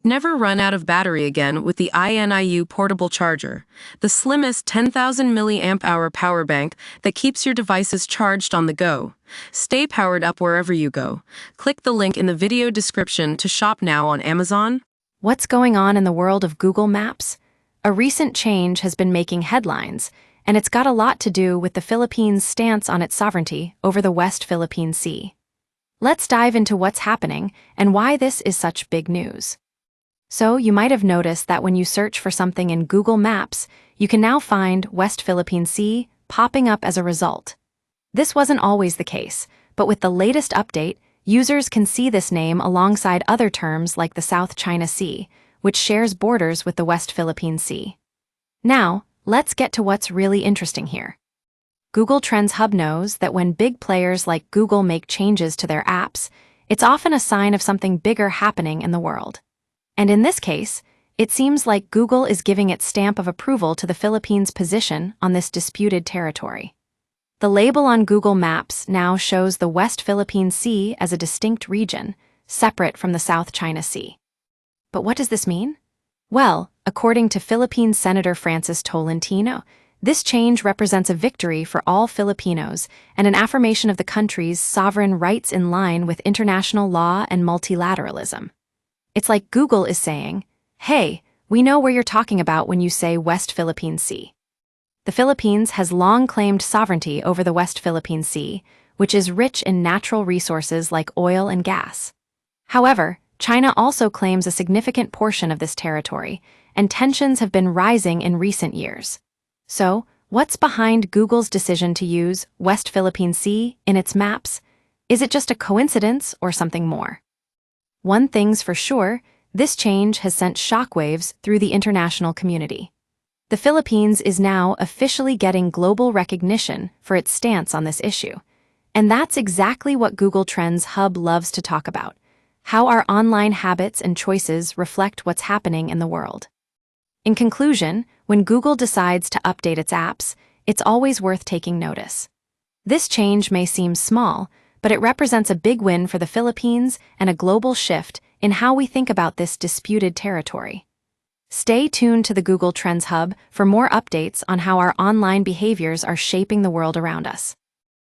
Never run out of battery again with the INIU portable charger, the slimmest 10,000 milliamp hour power bank that keeps your devices charged on the go. Stay powered up wherever you go. Click the link in the video description to shop now on Amazon. What's going on in the world of Google Maps? A recent change has been making headlines, and it's got a lot to do with the Philippines' stance on its sovereignty over the West Philippine Sea. Let's dive into what's happening and why this is such big news. So, you might have noticed that when you search for something in Google Maps, you can now find West Philippine Sea popping up as a result. This wasn't always the case, but with the latest update, users can see this name alongside other terms like the South China Sea, which shares borders with the West Philippine Sea. Now, let's get to what's really interesting here. Google Trends Hub knows that when big players like Google make changes to their apps, it's often a sign of something bigger happening in the world. And in this case, it seems like Google is giving its stamp of approval to the Philippines' position on this disputed territory. The label on Google Maps now shows the West Philippine Sea as a distinct region, separate from the South China Sea. But what does this mean? Well, according to Philippine Senator Francis Tolentino, this change represents a victory for all Filipinos and an affirmation of the country's sovereign rights in line with international law and multilateralism. It's like Google is saying, hey, we know where you're talking about when you say West Philippine Sea. The Philippines has long claimed sovereignty over the West Philippine Sea, which is rich in natural resources like oil and gas. However, China also claims a significant portion of this territory, and tensions have been rising in recent years. So, what's behind Google's decision to use West Philippine Sea in its maps? Is it just a coincidence or something more? One thing's for sure, this change has sent shockwaves through the international community. The Philippines is now officially getting global recognition for its stance on this issue. And that's exactly what Google Trends Hub loves to talk about, how our online habits and choices reflect what's happening in the world. In conclusion, when Google decides to update its apps, it's always worth taking notice. This change may seem small, but it represents a big win for the Philippines and a global shift in how we think about this disputed territory. Stay tuned to the Google Trends Hub for more updates on how our online behaviors are shaping the world around us.